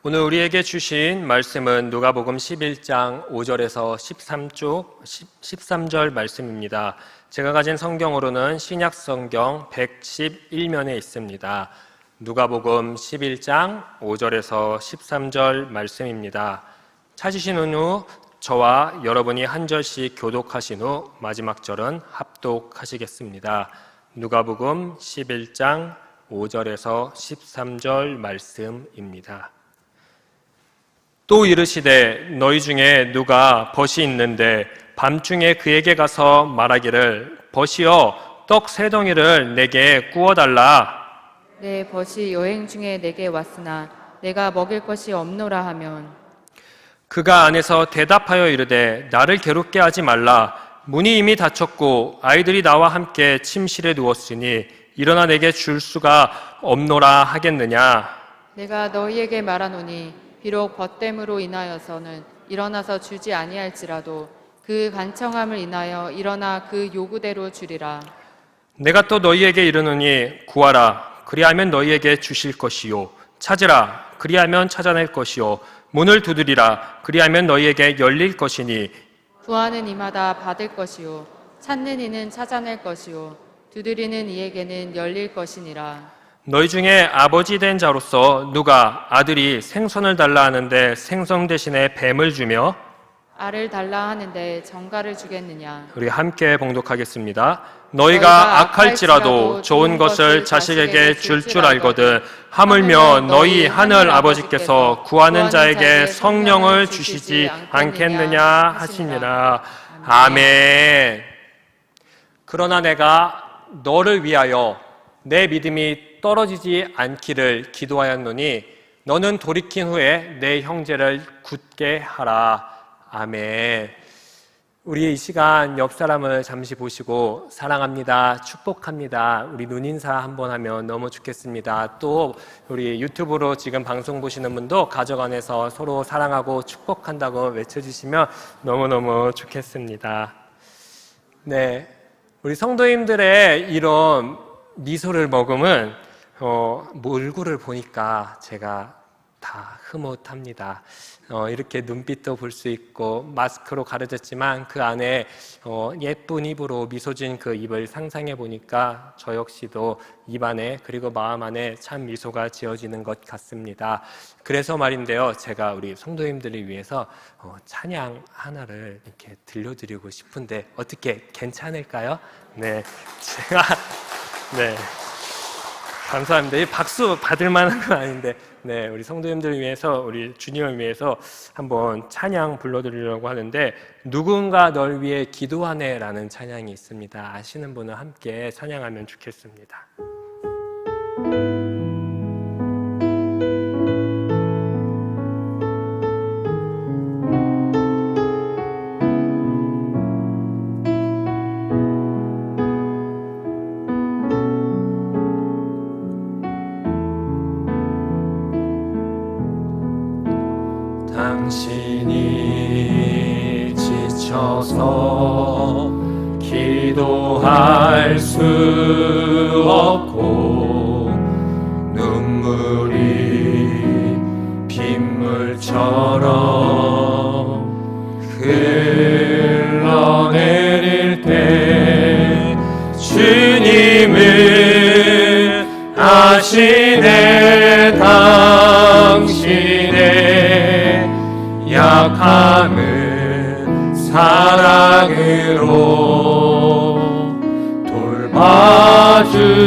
오늘 우리에게 주신 말씀은 누가복음 11장 5절에서 13절 말씀입니다. 제가 가진 성경으로는 신약 성경 111면에 있습니다. 누가복음 11장 5절에서 13절 말씀입니다. 찾으신 후 저와 여러분이 한 절씩 교독하신 후 마지막 절은 합독하시겠습니다. 누가복음 11장 5절에서 13절 말씀입니다. 또 이르시되 너희 중에 누가 벗이 있는데 밤중에 그에게 가서 말하기를 벗이여 떡 세 덩이를 내게 구워달라. 내 벗이 여행 중에 내게 왔으나 내가 먹일 것이 없노라 하면 그가 안에서 대답하여 이르되 나를 괴롭게 하지 말라. 문이 이미 닫혔고 아이들이 나와 함께 침실에 누웠으니 일어나 내게 줄 수가 없노라 하겠느냐. 내가 너희에게 말하노니 비록 벗됨으로 인하여서는 일어나서 주지 아니할지라도 그 간청함을 인하여 일어나 그 요구대로 주리라. 내가 또 너희에게 이르노니 구하라. 그리하면 너희에게 주실 것이요. 찾으라. 그리하면 찾아낼 것이요. 문을 두드리라. 그리하면 너희에게 열릴 것이니 구하는 이마다 받을 것이요 찾는 이는 찾아낼 것이요 두드리는 이에게는 열릴 것이니라. 너희 중에 아버지 된 자로서 누가 아들이 생선을 달라 하는데 생선 대신에 뱀을 주며 알을 달라 하는데 정갈을 주겠느냐. 우리 함께 봉독하겠습니다. 너희가 악할지라도 좋은 것을 자식에게 줄 줄 알거든 하물며 너희 하늘 아버지께서 구하는 자에게 성령을 주시지 않겠느냐 하시니라. 아멘. 그러나 내가 너를 위하여 내 믿음이 떨어지지 않기를 기도하였노니 너는 돌이킨 후에 내 형제를 굳게 하라. 아멘. 우리 이 시간 옆 사람을 잠시 보시고 사랑합니다, 축복합니다, 우리 눈인사 한번 하면 너무 좋겠습니다. 또 우리 유튜브로 지금 방송 보시는 분도 가족 안에서 서로 사랑하고 축복한다고 외쳐주시면 너무너무 좋겠습니다. 네, 우리 성도님들의 이런 미소를 머금은 얼굴을 보니까 제가 다 흐뭇합니다. 이렇게 눈빛도 볼 수 있고 마스크로 가려졌지만 그 안에 예쁜 입으로 미소 지은 그 입을 상상해 보니까 저 역시도 입안에 그리고 마음 안에 참 미소가 지어지는 것 같습니다. 그래서 말인데요, 제가 우리 성도님들을 위해서 찬양 하나를 이렇게 들려드리고 싶은데 어떻게 괜찮을까요? 네, 제가 네. 감사합니다. 이 박수 받을 만한 건 아닌데, 네, 우리 성도님들을 위해서, 우리 주님을 위해서 한번 찬양 불러드리려고 하는데, 누군가 널 위해 기도하네라는 찬양이 있습니다. 아시는 분은 함께 찬양하면 좋겠습니다. 당신이 지쳐서 기도할 수 없고 눈물이 빗물처럼 흘러내릴 때 주님을 아시네. 당신의 약함을 사랑으로 돌봐주시네.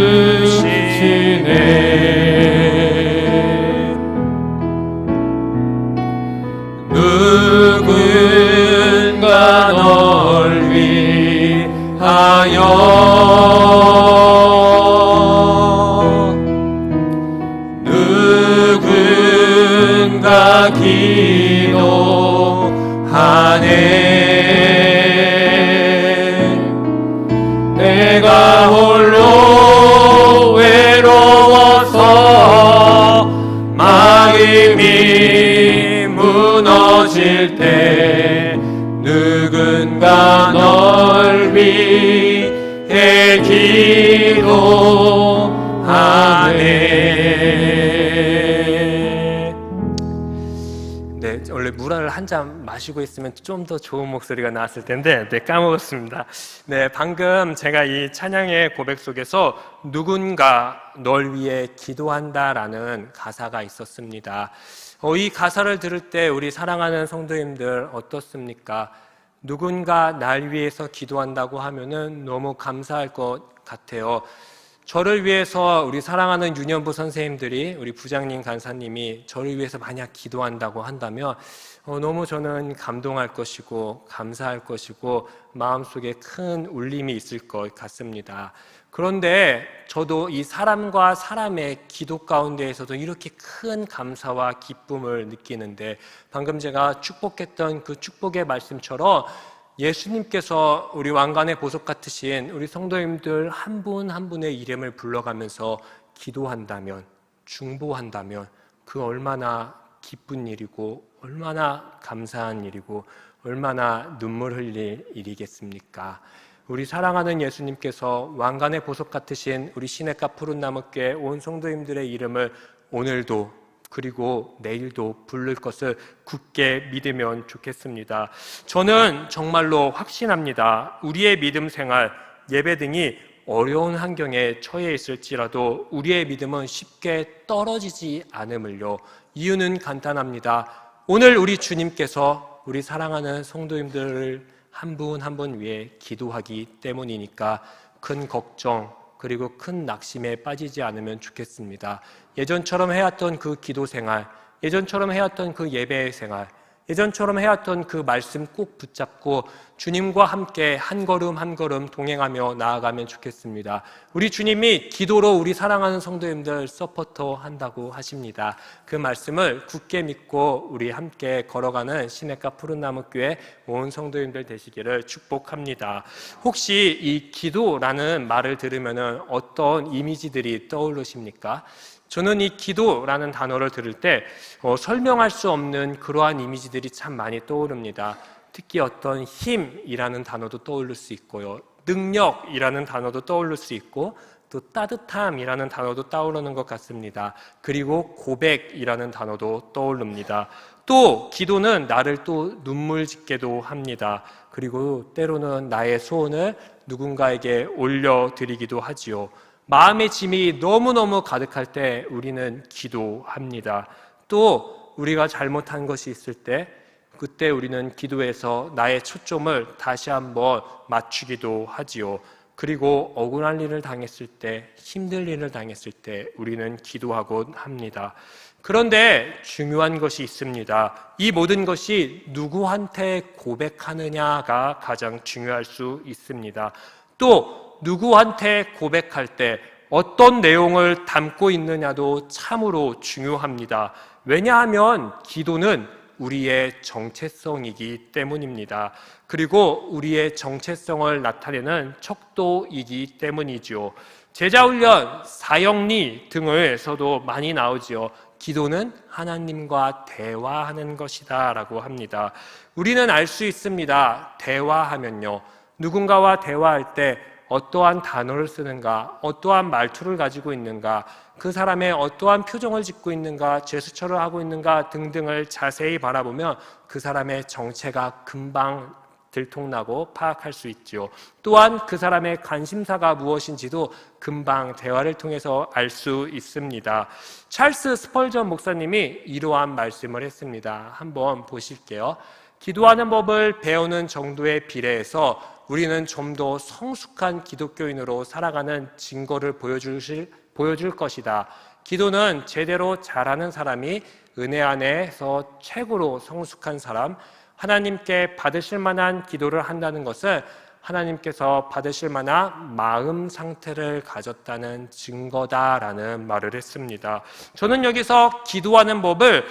누군가 널 위하여 누군가 기도하네. 내가 홀로 외로워서 마음이 무너질 때 누군가 널 위해 기도하네. 원래 물을 한 잔 마시고 있으면 좀 더 좋은 목소리가 나왔을 텐데 까먹었습니다. 네, 방금 제가 이 찬양의 고백 속에서 누군가 널 위해 기도한다라는 가사가 있었습니다. 이 가사를 들을 때 우리 사랑하는 성도님들 어떻습니까? 누군가 날 위해서 기도한다고 하면은 너무 감사할 것 같아요. 저를 위해서 우리 사랑하는 유년부 선생님들이, 우리 부장님, 간사님이 저를 위해서 만약 기도한다고 한다면 너무 저는 감동할 것이고 감사할 것이고 마음속에 큰 울림이 있을 것 같습니다. 그런데 저도 이 사람과 사람의 기도 가운데에서도 이렇게 큰 감사와 기쁨을 느끼는데, 방금 제가 축복했던 그 축복의 말씀처럼 예수님께서 우리 왕관의 보석 같으신 우리 성도님들 한 분 한 분의 이름을 불러가면서 기도한다면, 중보한다면 그 얼마나 기쁜 일이고 얼마나 감사한 일이고 얼마나 눈물 흘릴 일이겠습니까? 우리 사랑하는 예수님께서 왕관의 보석 같으신 우리 시냇가 푸른 나무교회 온 성도님들의 이름을 오늘도 그리고 내일도 부를 것을 굳게 믿으면 좋겠습니다. 저는 정말로 확신합니다. 우리의 믿음 생활, 예배 등이 어려운 환경에 처해 있을지라도 우리의 믿음은 쉽게 떨어지지 않음을요. 이유는 간단합니다. 오늘 우리 주님께서 우리 사랑하는 성도님들을 한 분 한 분 위해 기도하기 때문이니까 큰 걱정 그리고 큰 낙심에 빠지지 않으면 좋겠습니다. 예전처럼 해왔던 그 기도 생활, 예전처럼 해왔던 그 예배 생활, 예전처럼 해왔던 그 말씀 꼭 붙잡고 주님과 함께 한 걸음 한 걸음 동행하며 나아가면 좋겠습니다. 우리 주님이 기도로 우리 사랑하는 성도님들 서포터 한다고 하십니다. 그 말씀을 굳게 믿고 우리 함께 걸어가는 시냇가 푸른나무교회 온 성도님들 되시기를 축복합니다. 혹시 이 기도라는 말을 들으면 어떤 이미지들이 떠오르십니까? 저는 이 기도라는 단어를 들을 때 설명할 수 없는 그러한 이미지들이 참 많이 떠오릅니다. 특히 어떤 힘이라는 단어도 떠오를 수 있고요. 능력이라는 단어도 떠오를 수 있고 또 따뜻함이라는 단어도 떠오르는 것 같습니다. 그리고 고백이라는 단어도 떠오릅니다. 또 기도는 나를 또 눈물 짓게도 합니다. 그리고 때로는 나의 소원을 누군가에게 올려드리기도 하지요. 마음의 짐이 너무너무 가득할 때 우리는 기도합니다. 또 우리가 잘못한 것이 있을 때 그때 우리는 기도해서 나의 초점을 다시 한번 맞추기도 하지요. 그리고 억울한 일을 당했을 때, 힘든 일을 당했을 때 우리는 기도하곤 합니다. 그런데 중요한 것이 있습니다. 이 모든 것이 누구한테 고백하느냐가 가장 중요할 수 있습니다. 또 누구한테 고백할 때 어떤 내용을 담고 있느냐도 참으로 중요합니다. 왜냐하면 기도는 우리의 정체성이기 때문입니다. 그리고 우리의 정체성을 나타내는 척도이기 때문이죠. 제자훈련, 사형리 등에서도 많이 나오지요. 기도는 하나님과 대화하는 것이다 라고 합니다. 우리는 알 수 있습니다. 대화하면요, 누군가와 대화할 때 어떠한 단어를 쓰는가, 어떠한 말투를 가지고 있는가, 그 사람의 어떠한 표정을 짓고 있는가, 제스처를 하고 있는가 등등을 자세히 바라보면 그 사람의 정체가 금방 들통나고 파악할 수 있지요. 또한 그 사람의 관심사가 무엇인지도 금방 대화를 통해서 알 수 있습니다. 찰스 스펄전 목사님이 이러한 말씀을 했습니다. 한번 보실게요. 기도하는 법을 배우는 정도에 비례해서 우리는 좀 더 성숙한 기독교인으로 살아가는 증거를 보여줄 것이다. 기도는 제대로 잘하는 사람이 은혜 안에서 최고로 성숙한 사람, 하나님께 받으실 만한 기도를 한다는 것은 하나님께서 받으실 만한 마음 상태를 가졌다는 증거다라는 말을 했습니다. 저는 여기서 기도하는 법을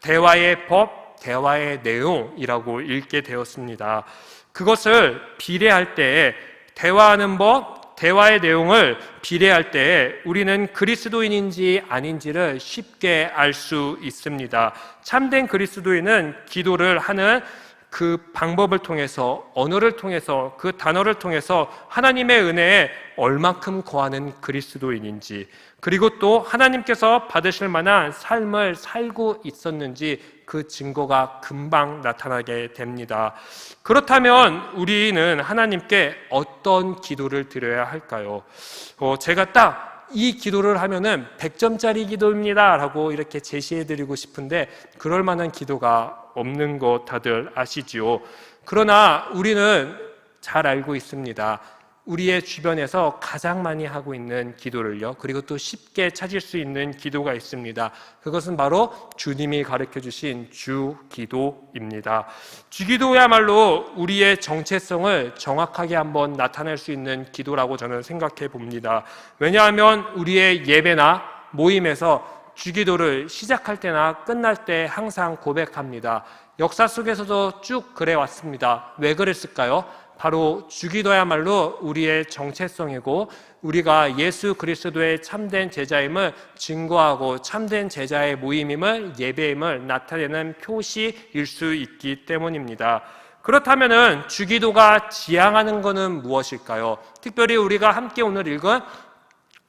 대화의 법, 대화의 내용이라고 읽게 되었습니다. 그것을 비례할 때에 대화하는 법, 대화의 내용을 비례할 때에 우리는 그리스도인인지 아닌지를 쉽게 알 수 있습니다. 참된 그리스도인은 기도를 하는 그 방법을 통해서, 언어를 통해서, 그 단어를 통해서 하나님의 은혜에 얼만큼 거하는 그리스도인인지, 그리고 또 하나님께서 받으실 만한 삶을 살고 있었는지 그 증거가 금방 나타나게 됩니다. 그렇다면 우리는 하나님께 어떤 기도를 드려야 할까요? 제가 딱 이 기도를 하면은 100점짜리 기도입니다 라고 이렇게 제시해드리고 싶은데 그럴 만한 기도가 없는 거 다들 아시지요? 그러나 우리는 잘 알고 있습니다. 우리의 주변에서 가장 많이 하고 있는 기도를요, 그리고 또 쉽게 찾을 수 있는 기도가 있습니다. 그것은 바로 주님이 가르쳐 주신 주기도입니다. 주기도야말로 우리의 정체성을 정확하게 한번 나타낼 수 있는 기도라고 저는 생각해 봅니다. 왜냐하면 우리의 예배나 모임에서 주기도를 시작할 때나 끝날 때 항상 고백합니다. 역사 속에서도 쭉 그래 왔습니다. 왜 그랬을까요? 바로 주기도야말로 우리의 정체성이고 우리가 예수 그리스도의 참된 제자임을 증거하고 참된 제자의 모임임을, 예배임을 나타내는 표시일 수 있기 때문입니다. 그렇다면 주기도가 지향하는 것은 무엇일까요? 특별히 우리가 함께 오늘 읽은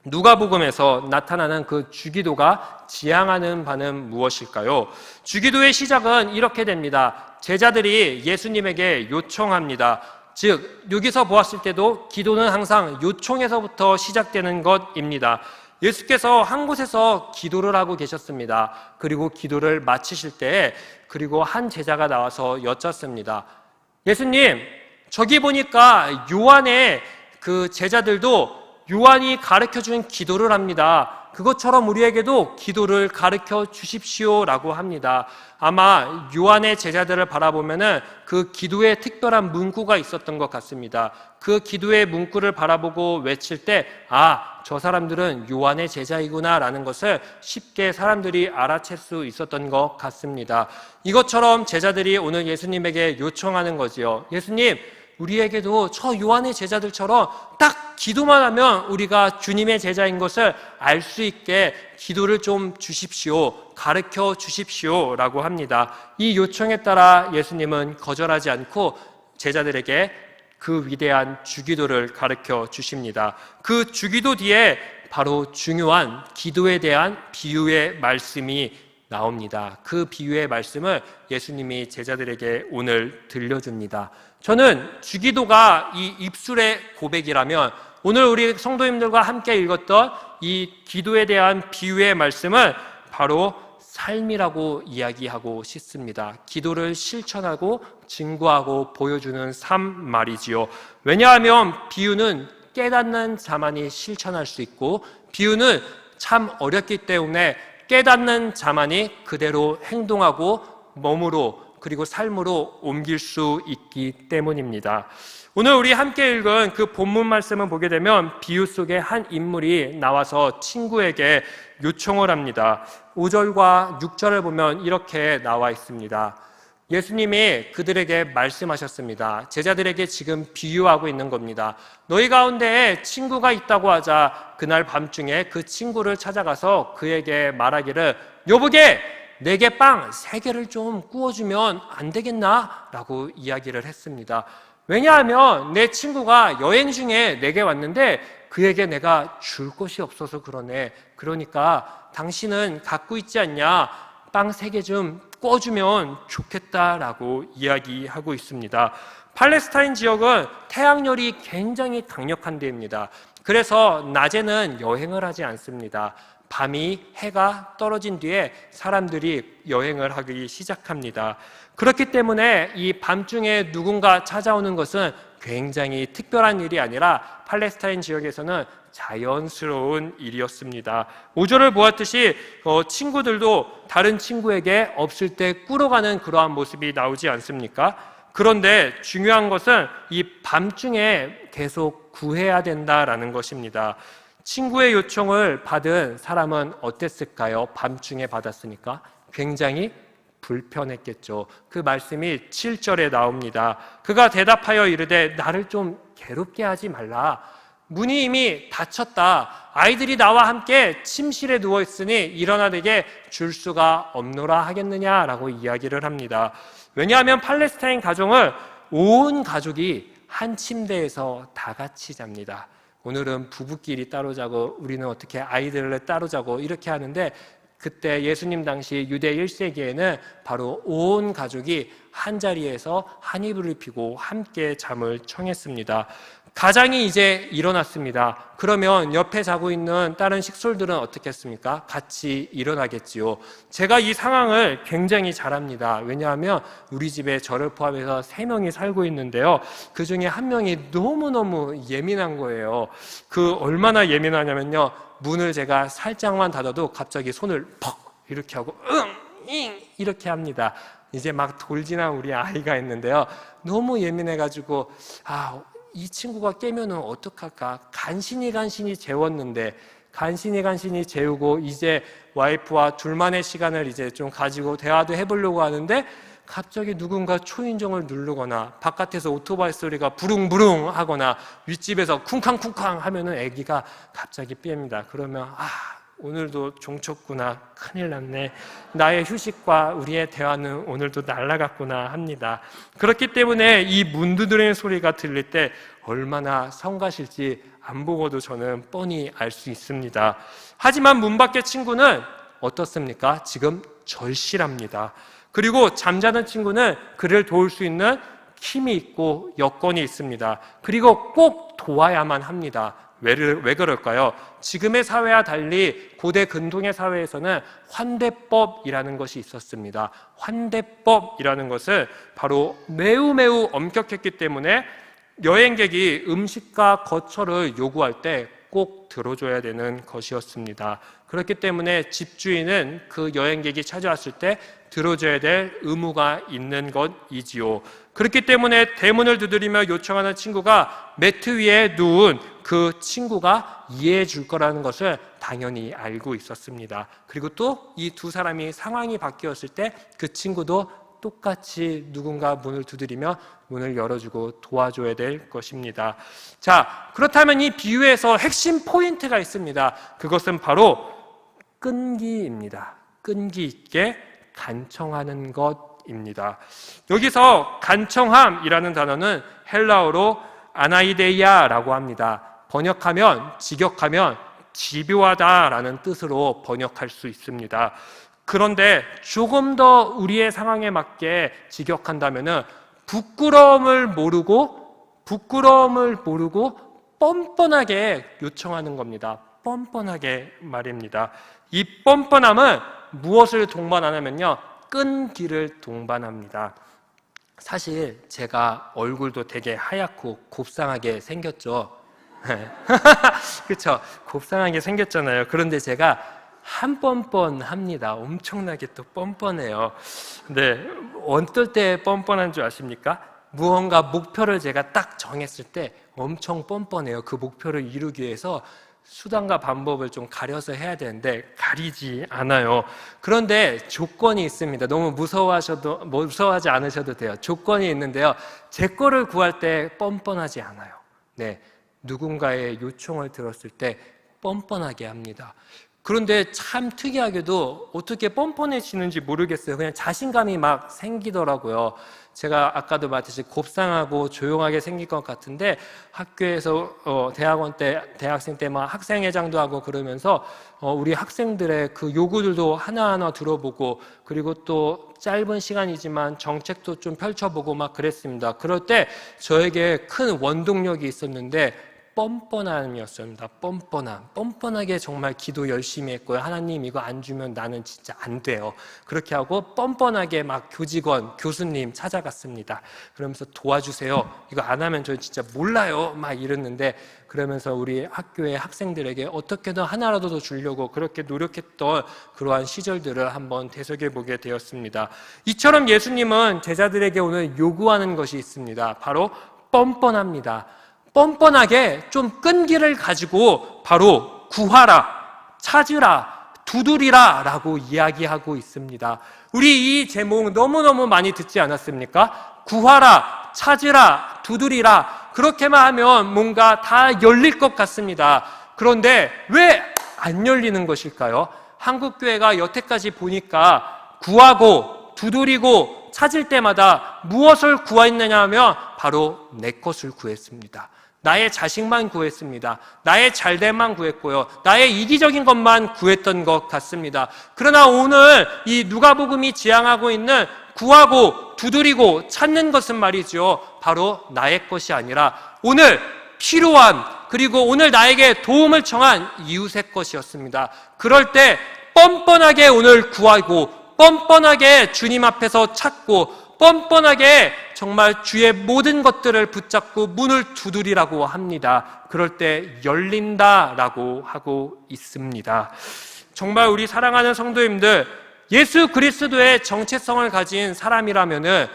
누가복음에서 나타나는 그 주기도가 지향하는 바는 무엇일까요? 주기도의 시작은 이렇게 됩니다. 제자들이 예수님에게 요청합니다. 즉 여기서 보았을 때도 기도는 항상 요청에서부터 시작되는 것입니다. 예수께서 한 곳에서 기도를 하고 계셨습니다. 그리고 기도를 마치실 때 그리고 한 제자가 나와서 여쭙습니다. 예수님, 저기 보니까 요한의 그 제자들도 요한이 가르쳐준 기도를 합니다. 그것처럼 우리에게도 기도를 가르쳐 주십시오라고 합니다. 아마 요한의 제자들을 바라보면은 그 기도에 특별한 문구가 있었던 것 같습니다. 그 기도의 문구를 바라보고 외칠 때, 저 사람들은 요한의 제자이구나라는 것을 쉽게 사람들이 알아챌 수 있었던 것 같습니다. 이것처럼 제자들이 오늘 예수님에게 요청하는 거지요. 예수님, 우리에게도 저 요한의 제자들처럼 딱 기도만 하면 우리가 주님의 제자인 것을 알 수 있게 기도를 좀 주십시오, 가르쳐 주십시오 라고 합니다. 이 요청에 따라 예수님은 거절하지 않고 제자들에게 그 위대한 주기도를 가르쳐 주십니다. 그 주기도 뒤에 바로 중요한 기도에 대한 비유의 말씀이 나옵니다. 그 비유의 말씀을 예수님이 제자들에게 오늘 들려줍니다. 저는 주기도가 이 입술의 고백이라면 오늘 우리 성도님들과 함께 읽었던 이 기도에 대한 비유의 말씀을 바로 삶이라고 이야기하고 싶습니다. 기도를 실천하고 증거하고 보여주는 삶 말이지요. 왜냐하면 비유는 깨닫는 자만이 실천할 수 있고 비유는 참 어렵기 때문에 깨닫는 자만이 그대로 행동하고 몸으로 그리고 삶으로 옮길 수 있기 때문입니다. 오늘 우리 함께 읽은 그 본문 말씀을 보게 되면 비유 속에 한 인물이 나와서 친구에게 요청을 합니다. 5절과 6절을 보면 이렇게 나와 있습니다. 예수님이 그들에게 말씀하셨습니다. 제자들에게 지금 비유하고 있는 겁니다. 너희 가운데 친구가 있다고 하자. 그날 밤중에 그 친구를 찾아가서 그에게 말하기를 여보게 내게 빵 3개를 좀 구워주면 안 되겠나? 라고 이야기를 했습니다. 왜냐하면 내 친구가 여행 중에 내게 왔는데 그에게 내가 줄 것이 없어서 그러네. 그러니까 당신은 갖고 있지 않냐? 빵 3개 좀 구워주면 좋겠다라고 이야기하고 있습니다. 팔레스타인 지역은 태양열이 굉장히 강력한 데입니다. 그래서 낮에는 여행을 하지 않습니다. 밤이 해가 떨어진 뒤에 사람들이 여행을 하기 시작합니다. 그렇기 때문에 이 밤중에 누군가 찾아오는 것은 굉장히 특별한 일이 아니라 팔레스타인 지역에서는 자연스러운 일이었습니다. 5절을 보았듯이 친구들도 다른 친구에게 없을 때 꾸러가는 그러한 모습이 나오지 않습니까? 그런데 중요한 것은 이 밤중에 계속 구해야 된다라는 것입니다. 친구의 요청을 받은 사람은 어땠을까요? 밤중에 받았으니까 굉장히 불편했겠죠. 그 말씀이 7절에 나옵니다. 그가 대답하여 이르되 나를 좀 괴롭게 하지 말라. 문이 이미 닫혔다. 아이들이 나와 함께 침실에 누워있으니 일어나 내게 줄 수가 없노라 하겠느냐라고 이야기를 합니다. 왜냐하면 팔레스타인 가정을 온 가족이 한 침대에서 다 같이 잡니다. 오늘은 부부끼리 따로 자고 우리는 어떻게 아이들을 따로 자고 이렇게 하는데 그때 예수님 당시 유대 1세기에는 바로 온 가족이 한자리에서 한 이불을 피고 함께 잠을 청했습니다. 가장이 이제 일어났습니다. 그러면 옆에 자고 있는 다른 식솔들은 어떻게 했습니까? 같이 일어나겠지요. 제가 이 상황을 굉장히 잘 압니다. 왜냐하면 우리 집에 저를 포함해서 3명이 살고 있는데요. 그 중에 한 명이 너무너무 예민한 거예요. 얼마나 예민하냐면요. 문을 제가 살짝만 닫아도 갑자기 손을 퍽 이렇게 하고 잉 이렇게 합니다. 이제 막 돌진한 우리 아이가 있는데요. 너무 예민해가지고 이 친구가 깨면은 어떡할까? 간신히 재웠는데 간신히 재우고 이제 와이프와 둘만의 시간을 이제 좀 가지고 대화도 해보려고 하는데 갑자기 누군가 초인종을 누르거나 바깥에서 오토바이 소리가 부릉부릉 하거나 윗집에서 쿵쾅쿵쾅 하면은 아기가 갑자기 삐입니다. 그러면 오늘도 종쳤구나. 큰일 났네. 나의 휴식과 우리의 대화는 오늘도 날아갔구나 합니다. 그렇기 때문에 이 문 두드리는 소리가 들릴 때 얼마나 성가실지 안 보고도 저는 뻔히 알 수 있습니다. 하지만 문 밖의 친구는 어떻습니까? 지금 절실합니다. 그리고 잠자는 친구는 그를 도울 수 있는 힘이 있고 여건이 있습니다. 그리고 꼭 도와야만 합니다. 왜 그럴까요? 지금의 사회와 달리 고대 근동의 사회에서는 환대법이라는 것이 있었습니다. 환대법이라는 것은 바로 매우 엄격했기 때문에 여행객이 음식과 거처를 요구할 때 꼭 들어줘야 되는 것이었습니다. 그렇기 때문에 집주인은 그 여행객이 찾아왔을 때 들어줘야 될 의무가 있는 것이지요. 그렇기 때문에 대문을 두드리며 요청하는 친구가 매트 위에 누운 그 친구가 이해해 줄 거라는 것을 당연히 알고 있었습니다. 그리고 또 이 두 사람이 상황이 바뀌었을 때 그 친구도 똑같이 누군가 문을 두드리며 문을 열어주고 도와줘야 될 것입니다. 자, 그렇다면 이 비유에서 핵심 포인트가 있습니다. 그것은 바로 끈기입니다. 끈기 있게 간청하는 것입니다. 여기서 간청함이라는 단어는 헬라어로 아나이데이아라고 합니다. 번역하면, 직역하면 집요하다라는 뜻으로 번역할 수 있습니다. 그런데 조금 더 우리의 상황에 맞게 직역한다면은 부끄러움을 모르고 뻔뻔하게 요청하는 겁니다. 뻔뻔하게 말입니다. 이 뻔뻔함은 무엇을 동반하냐면요, 끈기를 동반합니다. 사실 제가 얼굴도 되게 하얗고 곱상하게 생겼죠. 그렇죠? 곱상하게 생겼잖아요. 그런데 제가 한 뻔뻔합니다. 엄청나게 또 뻔뻔해요. 근데 어떨 때 뻔뻔한 줄 아십니까? 무언가 목표를 제가 딱 정했을 때 엄청 뻔뻔해요. 그 목표를 이루기 위해서 수단과 방법을 좀 가려서 해야 되는데 가리지 않아요. 그런데 조건이 있습니다. 너무 무서워하지 않으셔도 돼요. 조건이 있는데요. 제 거를 구할 때 뻔뻔하지 않아요. 네, 누군가의 요청을 들었을 때 뻔뻔하게 합니다. 그런데 참 특이하게도 어떻게 뻔뻔해지는지 모르겠어요. 그냥 자신감이 막 생기더라고요. 제가 아까도 말했듯이 곱상하고 조용하게 생길 것 같은데 학교에서 대학생 때 막 학생회장도 하고 그러면서 우리 학생들의 그 요구들도 하나하나 들어보고 그리고 또 짧은 시간이지만 정책도 좀 펼쳐보고 막 그랬습니다. 그럴 때 저에게 큰 원동력이 있었는데 뻔뻔함이었습니다. 뻔뻔하게 정말 기도 열심히 했고요. 하나님 이거 안 주면 나는 진짜 안 돼요. 그렇게 하고 뻔뻔하게 막 교수님 찾아갔습니다. 그러면서 도와주세요. 이거 안 하면 저 진짜 몰라요. 막 이랬는데 그러면서 우리 학교의 학생들에게 어떻게든 하나라도 더 주려고 그렇게 노력했던 그러한 시절들을 한번 되새겨보게 되었습니다. 이처럼 예수님은 제자들에게 오늘 요구하는 것이 있습니다. 바로 뻔뻔합니다. 뻔뻔하게 좀 끈기를 가지고 바로 구하라, 찾으라, 두드리라 라고 이야기하고 있습니다. 우리 이 제목 너무너무 많이 듣지 않았습니까? 구하라, 찾으라, 두드리라 그렇게만 하면 뭔가 다 열릴 것 같습니다. 그런데 왜 안 열리는 것일까요? 한국교회가 여태까지 보니까 구하고 두드리고 찾을 때마다 무엇을 구했느냐 하면 바로 내 것을 구했습니다. 나의 자식만 구했습니다. 나의 잘됨만 구했고요. 나의 이기적인 것만 구했던 것 같습니다. 그러나 오늘 이 누가복음이 지향하고 있는 구하고 두드리고 찾는 것은 말이죠, 바로 나의 것이 아니라 오늘 필요한, 그리고 오늘 나에게 도움을 청한 이웃의 것이었습니다. 그럴 때 뻔뻔하게 오늘 구하고 뻔뻔하게 주님 앞에서 찾고 뻔뻔하게 정말 주의 모든 것들을 붙잡고 문을 두드리라고 합니다. 그럴 때 열린다라고 하고 있습니다. 정말 우리 사랑하는 성도님들, 예수 그리스도의 정체성을 가진 사람이라면은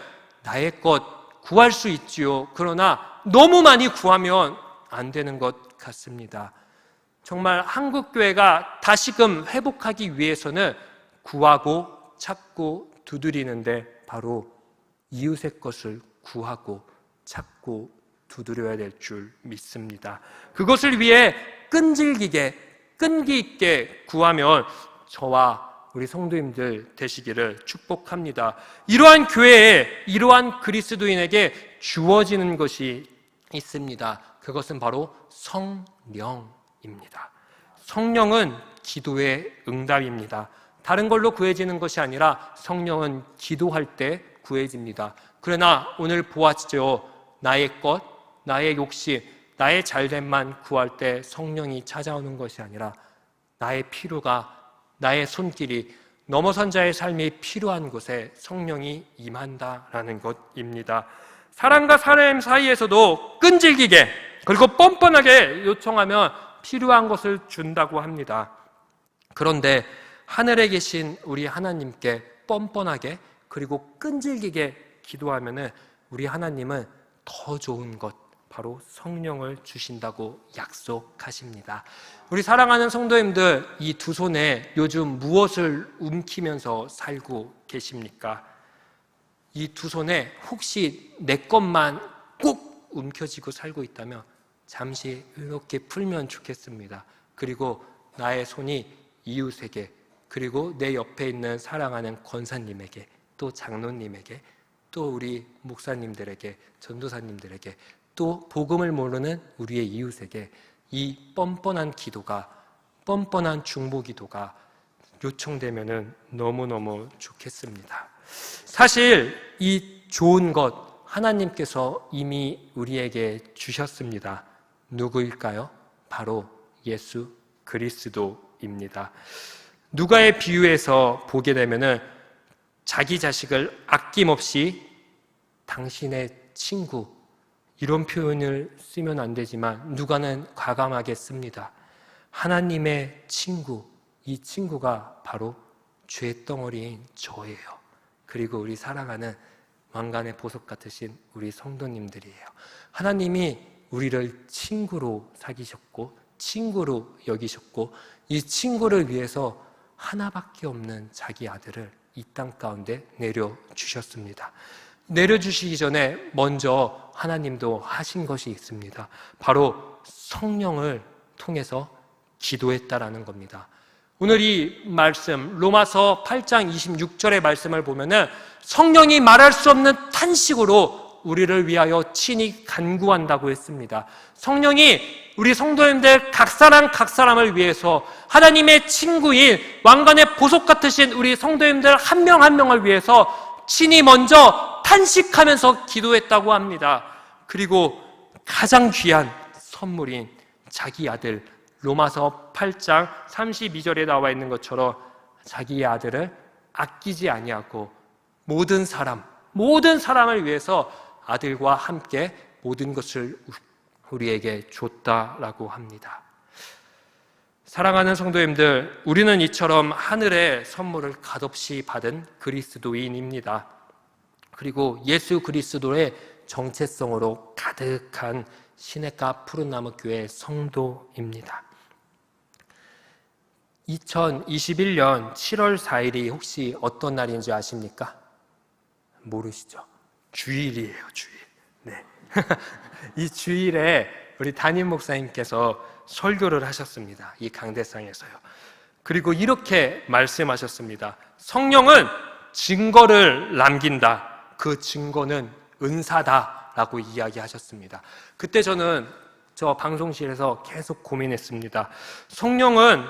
나의 것 구할 수 있지요. 그러나 너무 많이 구하면 안 되는 것 같습니다. 정말 한국교회가 다시금 회복하기 위해서는 구하고 찾고 두드리는데 바로 이웃의 것을 구하고 찾고 두드려야 될 줄 믿습니다. 그것을 위해 끈기 있게 구하면 저와 우리 성도님들 되시기를 축복합니다. 이러한 교회에, 이러한 그리스도인에게 주어지는 것이 있습니다. 그것은 바로 성령입니다. 성령은 기도의 응답입니다. 다른 걸로 구해지는 것이 아니라 성령은 기도할 때 구해집니다. 그러나 오늘 보았죠. 나의 것, 나의 욕심, 나의 잘됨만 구할 때 성령이 찾아오는 것이 아니라 나의 필요가, 나의 손길이 넘어선 자의 삶이 필요한 곳에 성령이 임한다라는 것입니다. 사람과 사람 사이에서도 끈질기게 그리고 뻔뻔하게 요청하면 필요한 것을 준다고 합니다. 그런데 하늘에 계신 우리 하나님께 뻔뻔하게 그리고 끈질기게 기도하면 우리 하나님은 더 좋은 것, 바로 성령을 주신다고 약속하십니다. 우리 사랑하는 성도님들, 이 두 손에 요즘 무엇을 움키면서 살고 계십니까? 이 두 손에 혹시 내 것만 꼭 움켜쥐고 살고 있다면 잠시 이렇게 풀면 좋겠습니다. 그리고 나의 손이 이웃에게, 그리고 내 옆에 있는 사랑하는 권사님에게, 또 장로님에게, 또 우리 목사님들에게, 전도사님들에게, 또 복음을 모르는 우리의 이웃에게 이 뻔뻔한 기도가, 뻔뻔한 중보 기도가 요청되면은 너무너무 좋겠습니다. 사실 이 좋은 것 하나님께서 이미 우리에게 주셨습니다. 누구일까요? 바로 예수 그리스도입니다. 누가의 비유에서 보게 되면은 자기 자식을 아낌없이 당신의 친구, 이런 표현을 쓰면 안 되지만 누가는 과감하게 씁니다. 하나님의 친구, 이 친구가 바로 죄덩어리인 저예요. 그리고 우리 사랑하는 왕관의 보석 같으신 우리 성도님들이에요. 하나님이 우리를 친구로 사귀셨고 친구로 여기셨고 이 친구를 위해서 하나밖에 없는 자기 아들을 이 땅 가운데 내려주셨습니다. 내려주시기 전에 먼저 하나님도 하신 것이 있습니다. 바로 성령을 통해서 기도했다라는 겁니다. 오늘 이 말씀, 로마서 8장 26절의 말씀을 보면은 성령이 말할 수 없는 탄식으로 우리를 위하여 친히 간구한다고 했습니다. 성령이 우리 성도님들 각 사람을 위해서 하나님의 친구인 왕관의 보석 같으신 우리 성도님들 한 명 한 명을 위해서 친히 먼저 탄식하면서 기도했다고 합니다. 그리고 가장 귀한 선물인 자기 아들, 로마서 8장 32절에 나와 있는 것처럼 자기의 아들을 아끼지 아니하고 모든 사람을 위해서 아들과 함께 모든 것을 우리에게 줬다라고 합니다. 사랑하는 성도님들, 우리는 이처럼 하늘의 선물을 값없이 받은 그리스도인입니다. 그리고 예수 그리스도의 정체성으로 가득한 시냇가 푸른나무 교회 성도입니다. 2021년 7월 4일이 혹시 어떤 날인지 아십니까? 모르시죠? 주일이에요, 주일. 네. 이 주일에 우리 담임 목사님께서 설교를 하셨습니다. 이 강대상에서요. 그리고 이렇게 말씀하셨습니다. 성령은 증거를 남긴다. 그 증거는 은사다라고 이야기하셨습니다. 그때 저는 저 방송실에서 계속 고민했습니다. 성령은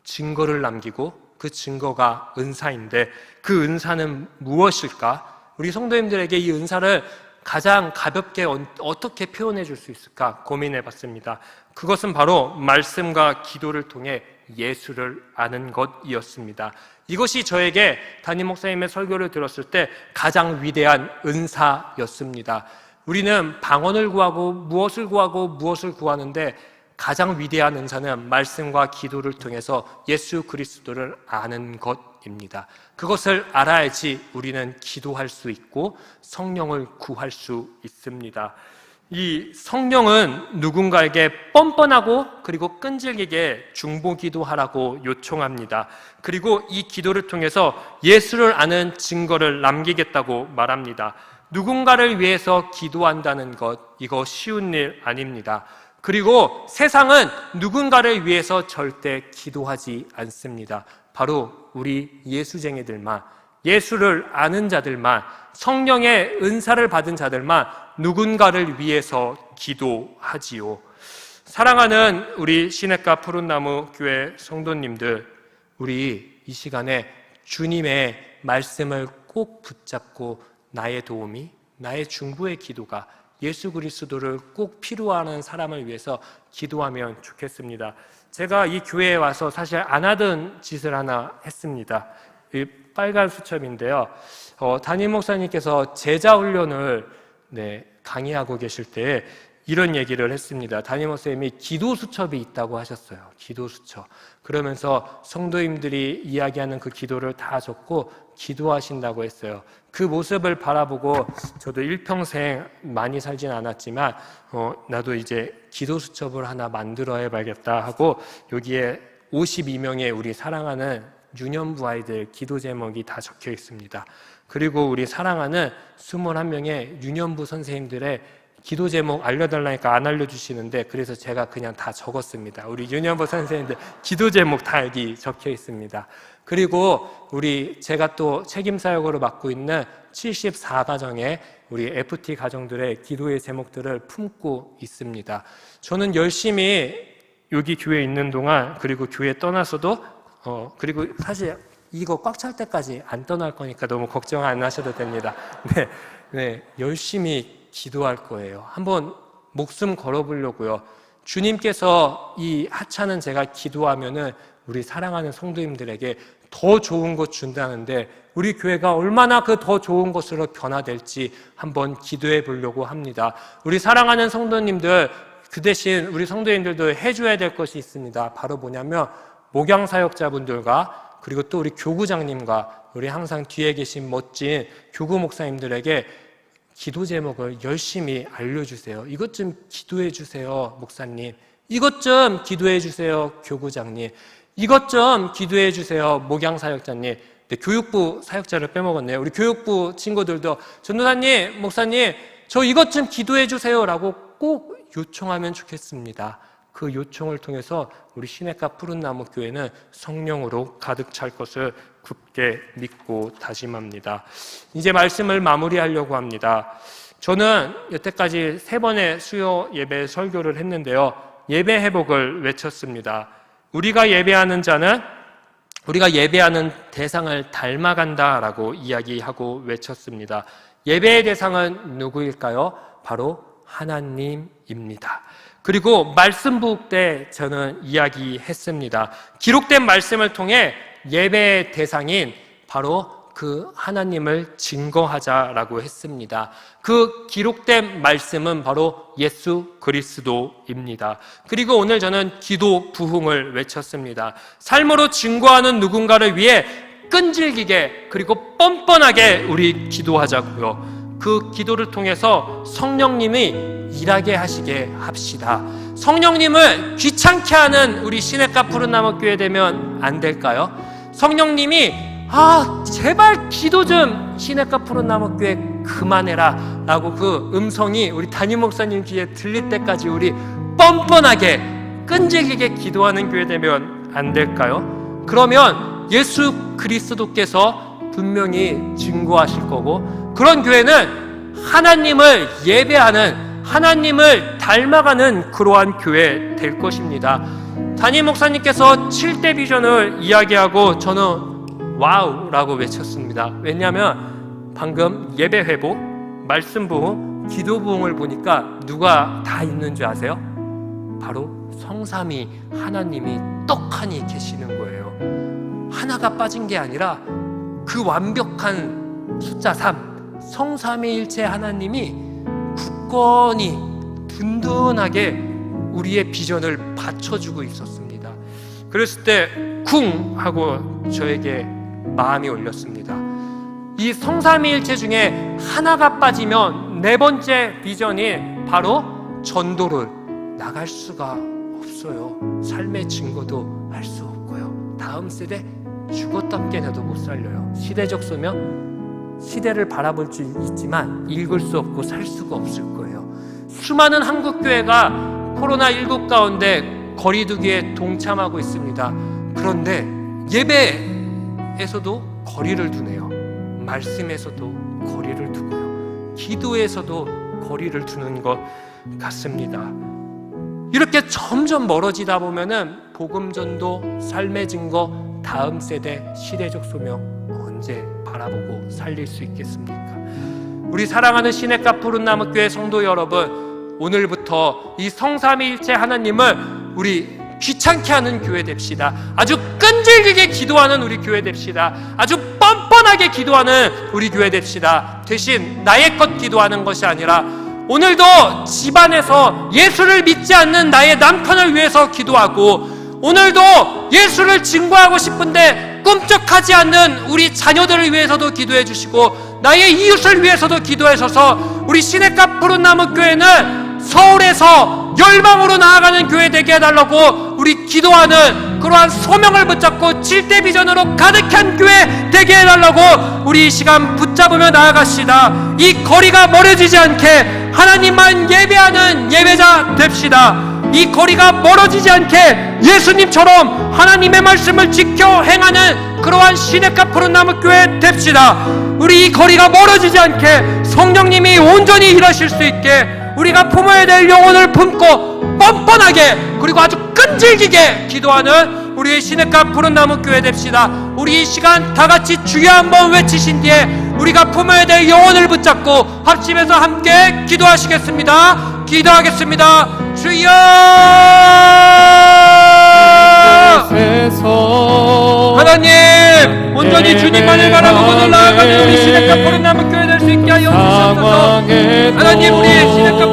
증거를 남기고 그 증거가 은사인데 그 은사는 무엇일까? 우리 성도님들에게 이 은사를 가장 가볍게 어떻게 표현해 줄 수 있을까 고민해 봤습니다. 그것은 바로 말씀과 기도를 통해 예수를 아는 것이었습니다. 이것이 저에게 담임 목사님의 설교를 들었을 때 가장 위대한 은사였습니다. 우리는 방언을 구하고 무엇을 구하는데 가장 위대한 은사는 말씀과 기도를 통해서 예수 그리스도를 아는 것입니다. 그것을 알아야지 우리는 기도할 수 있고 성령을 구할 수 있습니다. 이 성령은 누군가에게 뻔뻔하고 그리고 끈질기게 중보기도하라고 요청합니다. 그리고 이 기도를 통해서 예수를 아는 증거를 남기겠다고 말합니다. 누군가를 위해서 기도한다는 것, 이거 쉬운 일 아닙니다. 그리고 세상은 누군가를 위해서 절대 기도하지 않습니다. 바로 우리 예수쟁이들만, 예수를 아는 자들만, 성령의 은사를 받은 자들만 누군가를 위해서 기도하지요. 사랑하는 우리 시냇가 푸른나무 교회 성도님들, 우리 이 시간에 주님의 말씀을 꼭 붙잡고 나의 도움이, 나의 중보의 기도가 예수 그리스도를 꼭 필요하는 사람을 위해서 기도하면 좋겠습니다. 제가 이 교회에 와서 사실 안 하던 짓을 하나 했습니다. 이 빨간 수첩인데요. 담임 목사님께서 제자 훈련을 강의하고 계실 때 이런 얘기를 했습니다. 담임 목사님이 기도 수첩이 있다고 하셨어요. 기도 수첩. 그러면서 성도님들이 이야기하는 그 기도를 다 적고 기도하신다고 했어요. 그 모습을 바라보고 저도 일평생 많이 살진 않았지만 나도 이제 기도 수첩을 하나 만들어 봐야겠다 하고 여기에 52명의 우리 사랑하는 유년부 아이들 기도 제목이 다 적혀 있습니다. 그리고 우리 사랑하는 21명의 유년부 선생님들의 기도 제목 알려달라니까 안 알려주시는데 그래서 제가 그냥 다 적었습니다. 우리 유년부 선생님들 기도 제목 다 여기 적혀 있습니다. 그리고 제가 또 책임 사역으로 맡고 있는 74가정의 우리 FT 가정들의 기도의 제목들을 품고 있습니다. 저는 열심히 여기 교회에 있는 동안 그리고 교회 떠나서도 그리고 사실 이거 꽉 찰 때까지 안 떠날 거니까 너무 걱정 안 하셔도 됩니다. 열심히 기도할 거예요. 한번 목숨 걸어보려고요. 주님께서 이 하찮은 제가 기도하면은 우리 사랑하는 성도님들에게 더 좋은 것 준다는데 우리 교회가 얼마나 그 더 좋은 것으로 변화될지 한번 기도해 보려고 합니다. 우리 사랑하는 성도님들, 그 대신 우리 성도님들도 해줘야 될 것이 있습니다. 바로 뭐냐면 목양사역자분들과 그리고 또 우리 교구장님과 우리 항상 뒤에 계신 멋진 교구 목사님들에게 기도 제목을 열심히 알려주세요. 이것 좀 기도해 주세요, 목사님. 이것 좀 기도해 주세요, 교구장님. 이것 좀 기도해 주세요, 목양사역자님. 교육부 사역자를 빼먹었네요. 우리 교육부 친구들도 전도사님, 목사님, 저 이것 좀 기도해 주세요라고 꼭 요청하면 좋겠습니다. 그 요청을 통해서 우리 시냇가 푸른나무 교회는 성령으로 가득 찰 것을 굳게 믿고 다짐합니다. 이제 말씀을 마무리하려고 합니다. 저는 여태까지 3번의 수요 예배 설교를 했는데요. 예배 회복을 외쳤습니다. 우리가 예배하는 자는 우리가 예배하는 대상을 닮아간다라고 이야기하고 외쳤습니다. 예배의 대상은 누구일까요? 바로 하나님입니다. 그리고 말씀 부흥 때 저는 이야기했습니다. 기록된 말씀을 통해 예배의 대상인 바로 그 하나님을 증거하자라고 했습니다. 그 기록된 말씀은 바로 예수 그리스도입니다. 그리고 오늘 저는 기도 부흥을 외쳤습니다. 삶으로 증거하는 누군가를 위해 끈질기게 그리고 뻔뻔하게 우리 기도하자고요. 그 기도를 통해서 성령님이 일하게 하시게 합시다. 성령님을 귀찮게 하는 우리 시냇가 푸른나무 교회 되면 안 될까요? 성령님이 제발 기도 좀 시냇가 푸른나무 교회 그만해라 라고 그 음성이 우리 담임 목사님 귀에 들릴 때까지 우리 뻔뻔하게 끈질기게 기도하는 교회 되면 안 될까요? 그러면 예수 그리스도께서 분명히 증거하실 거고 그런 교회는 하나님을 예배하는 하나님을 닮아가는 그러한 교회 될 것입니다. 담임 목사님께서 7대 비전을 이야기하고 저는 와우라고 외쳤습니다. 왜냐하면 방금 예배 회복, 말씀 부흥, 기도 부흥을 보니까 누가 다 있는 줄 아세요? 바로 성삼위 하나님이 떡하니 계시는 거예요. 하나가 빠진 게 아니라 그 완벽한 숫자 3, 성삼위일체 하나님이 굳건히 든든하게 우리의 비전을 받쳐주고 있었습니다. 그랬을 때 쿵 하고 저에게 마음이 올렸습니다. 이 성삼위일체 중에 하나가 빠지면 네 번째 비전이 바로 전도를 나갈 수가 없어요. 삶의 증거도 할 수 없고요. 다음 세대 죽었다 깨져도 못 살려요. 시대적 소명, 시대를 바라볼 수 있지만 읽을 수 없고 살 수가 없을 거예요. 수많은 한국교회가 코로나19 가운데 거리두기에 동참하고 있습니다. 그런데 예배에서도 거리를 두네요. 말씀에서도 거리를 두고요. 기도에서도 거리를 두는 것 같습니다. 이렇게 점점 멀어지다 보면은 복음전도, 삶의 증거, 다음 세대 시대적 소명 언제 바라보고 살릴 수 있겠습니까? 우리 사랑하는 시냇가 푸른나무교회 성도 여러분, 오늘부터 이 성삼위일체 하나님을 우리 귀찮게 하는 교회 됩시다. 아주 끈질기게 기도하는 우리 교회 됩시다. 아주 뻔뻔하게 기도하는 우리 교회 됩시다. 대신 나의 것 기도하는 것이 아니라 오늘도 집안에서 예수를 믿지 않는 나의 남편을 위해서 기도하고, 오늘도 예수를 증거하고 싶은데 꿈쩍하지 않는 우리 자녀들을 위해서도 기도해 주시고, 나의 이웃을 위해서도 기도해 주셔서 우리 시냇가 푸른나무 교회는 서울에서 열방으로 나아가는 교회 되게 해달라고 우리 기도하는 그러한 소명을 붙잡고 7대 비전으로 가득한 교회 되게 해달라고 우리 이 시간 붙잡으며 나아갑시다. 이 거리가 멀어지지 않게 하나님만 예배하는 예배자 됩시다. 이 거리가 멀어지지 않게 예수님처럼 하나님의 말씀을 지켜 행하는 그러한 시냇가 푸른나무 교회 됩시다. 우리 이 거리가 멀어지지 않게 성령님이 온전히 일하실 수 있게 우리가 품어야 될 영혼을 품고 뻔뻔하게 그리고 아주 끈질기게 기도하는 우리의 시냇가 푸른나무 교회 됩시다. 우리 이 시간 다 같이 주여 한번 외치신 뒤에 우리가 품어야 될 영혼을 붙잡고 합심해서 함께 기도하시겠습니다. 기도하겠습니다. 주여! 하나님, 온전히 주님만을 바라보고 나아가는 우리 시냇가 푸른나무 교회 될 수 있게 하여 주시옵소서. 하나님, 우리의 시냇가